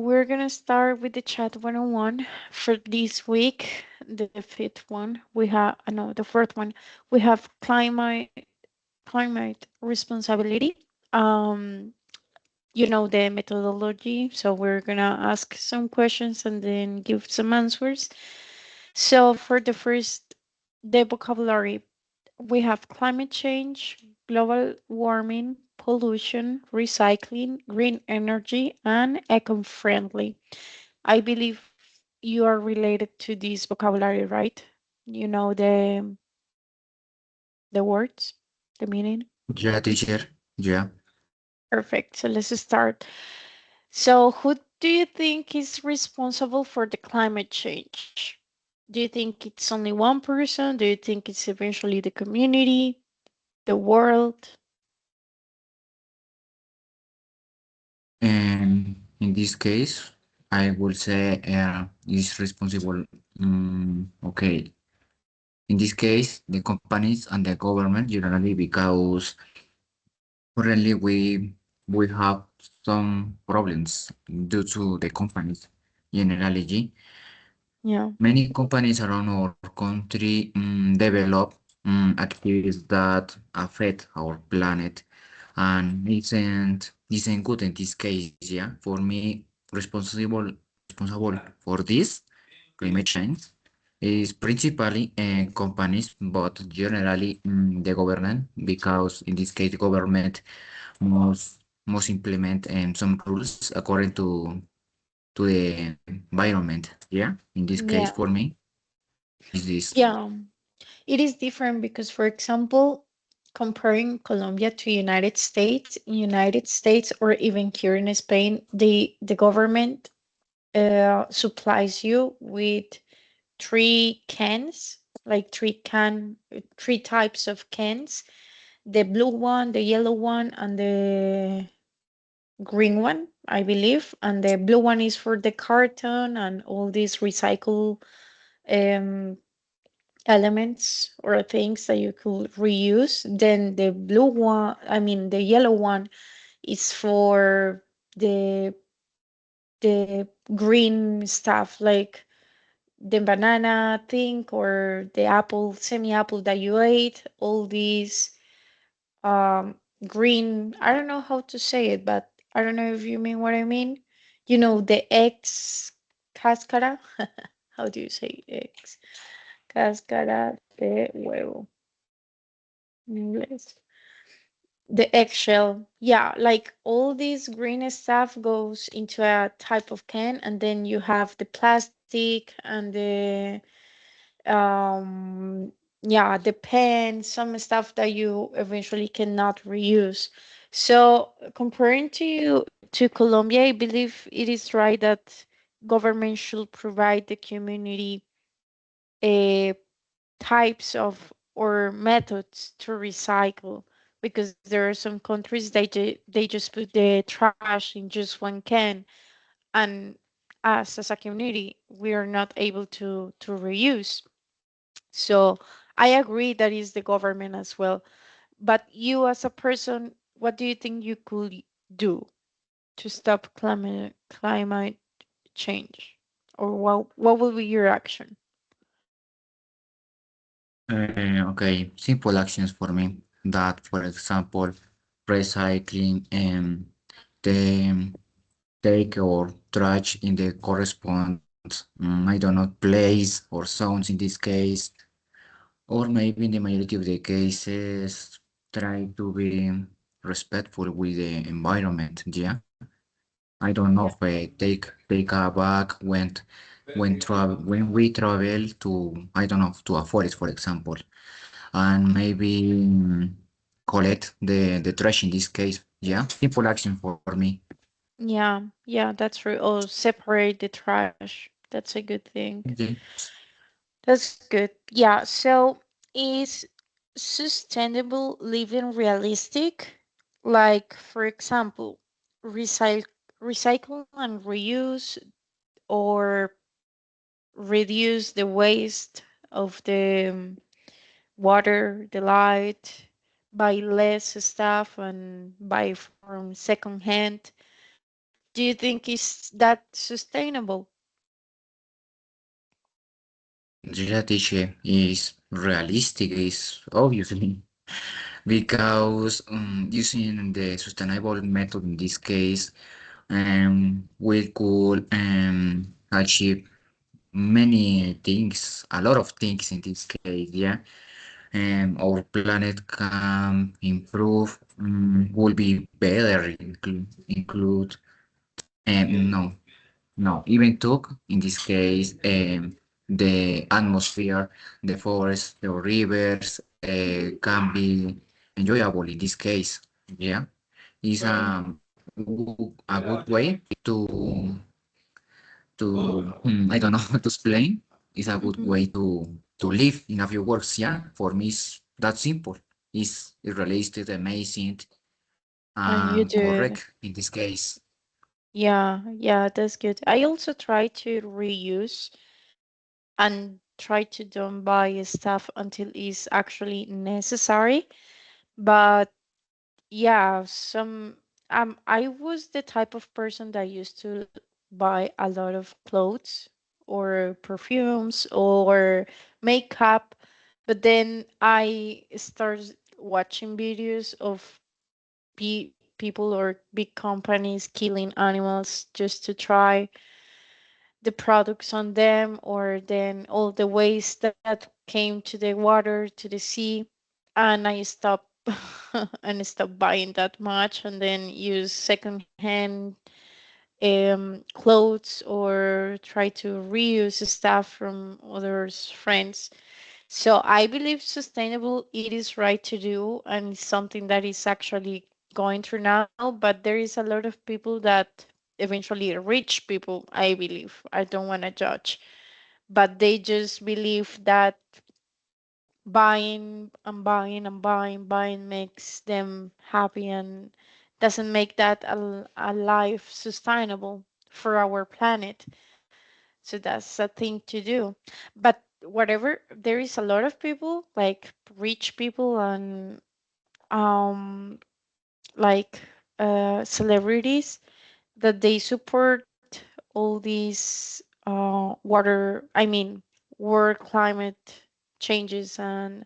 we're gonna start with the chat 101 for this week. The fifth one we have, no, the fourth one we have climate responsibility. Um, the methodology. So we're gonna ask some questions and then give some answers. So for the first, the vocabulary, we have climate change, global warming, pollution, recycling, green energy, and eco-friendly. I believe you are related to this vocabulary, right? You know the words, the meaning. Yeah, teacher. Yeah. Perfect. So let's start. So who do you think is responsible for the climate change? Do you think it's only one person? Do you think it's eventually the community, the world? And in this case, I will say is responsible. Okay. In this case, the companies and the government generally because currently we have some problems due to the companies generally. Yeah. Many companies around our country develop activities that affect our planet and isn't good in this case, yeah. For me, responsible for this climate change is principally companies, but generally the government, because in this case, the government must implement some rules according to the environment. Yeah, in this case, Yeah. for me, is this. Yeah. It is different because, for example, comparing Colombia to United States, or even here in Spain, the government supplies you with three cans, like three types of cans: the blue one, the yellow one, and the green one, I believe. And the blue one is for the carton and all these recycle um, elements or things that you could reuse. Then the blue one, I mean, the yellow one is for the the green stuff, like the banana thing or the apple, semi-apple that you ate, all these um green, I don't know how to say it, but I don't know if you mean what I mean. The eggs cáscara. How do you say eggs? Cáscara de huevo in English. The eggshell. Yeah, like all this green stuff goes into a type of can, and then you have the plastic and the um yeah, the pen, some stuff that you eventually cannot reuse. So comparing to Colombia, I believe it is right that government should provide the community a types of or methods to recycle, because there are some countries they just put the trash in just one can, and us as a community we are not able to reuse. So I agree that is the government as well. But you as a person, what do you think you could do to stop climate change? Or what will be your action? Okay, simple actions for me that, for example, recycling and the take or trash in the correspond, I don't know, place or zones in this case, or maybe in the majority of the cases, try to be respectful with the environment. Yeah, I don't know if Yeah. take a bag when we travel to, I don't know, to a forest, for example, and maybe collect the trash in this case. Yeah, simple action for me. Yeah, yeah, that's true. Oh, separate the trash. That's a good thing. Okay. That's good. Yeah, so is sustainable living realistic? Like, for example, recycle, recycle and reuse, or reduce the waste of the water, the light, buy less stuff and buy from second hand. Do you think is that sustainable? Strategy is realistic, is obviously because using the sustainable method in this case, we could achieve many things, a lot of things in this case, yeah. Our planet can improve, will be better, include, no, no, even took in this case, the atmosphere, the forests, the rivers, can be enjoyable in this case, yeah. It's a good way I don't know how to explain. It's a good Mhm. way to live in a few words. Yeah, for me, it's that simple. It's realistic, amazing, And you and do it. correct in this case. Yeah, yeah, that's good. I also try to reuse and try to don't buy stuff until it's actually necessary. But yeah, I was the type of person that used to buy a lot of clothes or perfumes or makeup, but then I started watching videos of people or big companies killing animals just to try the products on them, or then all the waste that came to the water, to the sea, and I stopped and stopped buying that much, and then use secondhand clothes or try to reuse stuff from others' friends. So I believe sustainable it is right to do, and it's something that is actually going through now. But there is a lot of people that eventually rich people, I believe. I don't want to judge, but they just believe that buying and buying and buying makes them happy and doesn't make that a life sustainable for our planet. So that's a thing to do. But whatever, there is a lot of people, like rich people and um like celebrities, that they support all these I mean, world climate changes and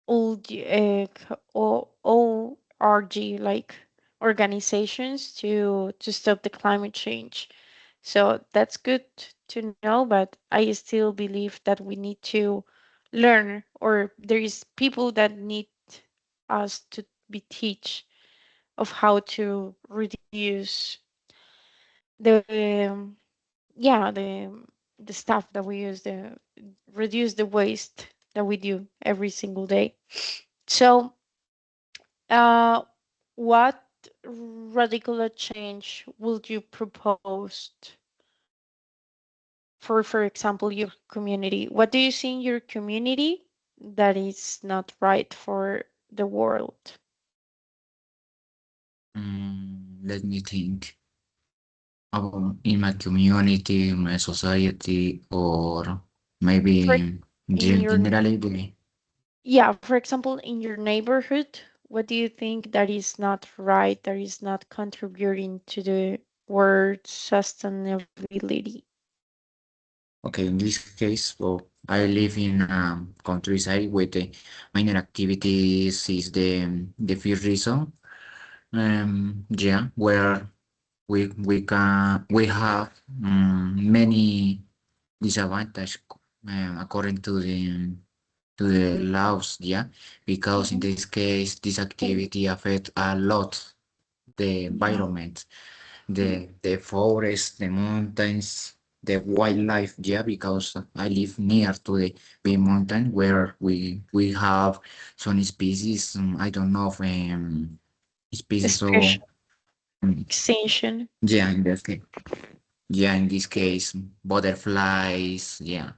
all the ORG like organizations to stop the climate change. So that's good to know, but I still believe that we need to learn, or there is people that need us to be teach of how to reduce the yeah the stuff that we use, the reduce the waste that we do every single day. So uh what radical change would you propose for example, your community? What do you see in your community that is not right for the world? Let me think about in my community, in my society, or For maybe in your generally. Yeah, for example, in your neighborhood, what do you think that is not right, that is not contributing to the word sustainability? Okay, in this case, well, I live in countryside where the minor activities is the first reason. Yeah, where we have many disadvantage according to the laws, yeah, because in Mhm. this case, this activity affect a lot the Yeah. environment, the forest, the mountains, the wildlife, yeah, because I live near to the big mountain where we have some species, I don't know, species Especially of, um, extinction. yeah, in this case, butterflies, yeah,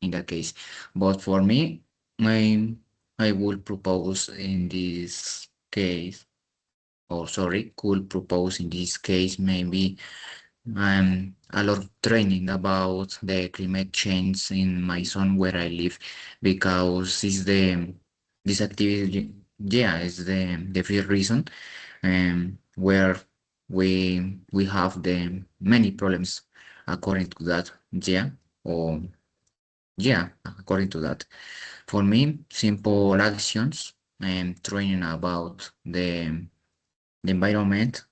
in that case. But for me, I I would propose in this case, or sorry, could propose in this case maybe a lot of training about the climate change in my zone where I live, because it's this activity, yeah, is the first reason where we have the many problems according to that. Yeah, or yeah, according to that. For me, simple actions and training about the environment,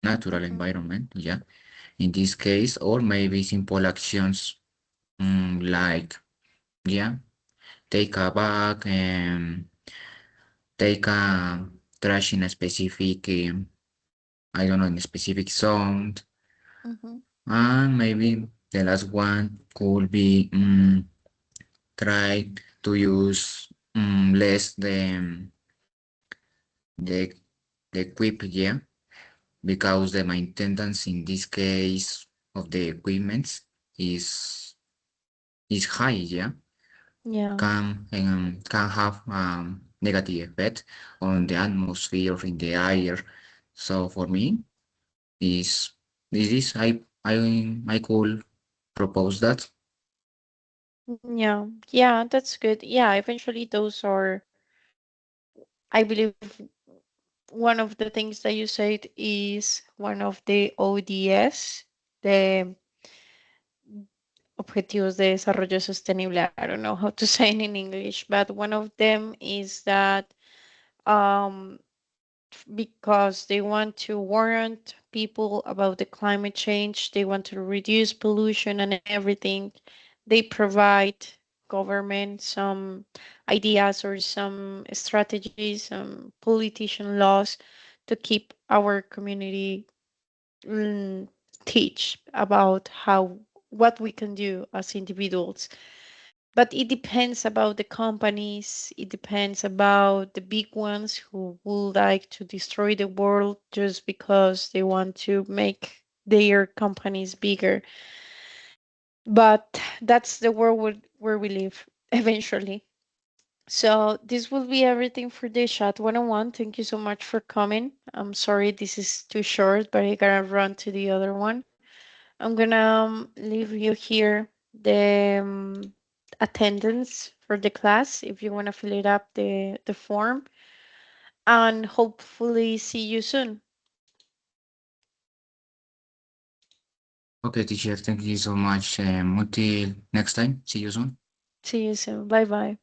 natural Mhm. environment, yeah, in this case, or maybe simple actions like, yeah, take a bag and take a trash in a specific, I don't know, in a specific zone. Mhm. And maybe the last one could be try to use less the the equip, yeah, because the maintenance in this case of the equipment is is high, yeah, Yeah. can have negative effect on the atmosphere in the air. So for me, is this is I could propose that. Yeah. Yeah, that's good. Yeah, eventually those are, I believe, one of the things that you said is one of the ODS, the Objetivos de Desarrollo Sostenible. I don't know how to say it in English, but one of them is that um, because they want to warn people about the climate change, they want to reduce pollution and everything. They provide government some ideas or some strategies, some politician laws to keep our community mm, teach about how what we can do as individuals. But it depends about the companies, it depends about the big ones who would like to destroy the world just because they want to make their companies bigger. But that's the world where we live eventually. So this will be everything for the chat 101. Thank you so much for coming. I'm sorry this is too short, but I gotta run to the other one. I'm gonna leave you here the attendance for the class if you want to fill it up the form, and hopefully see you soon. Okay, teacher, thank you so much. Until next time, see you soon. See you soon. Bye bye.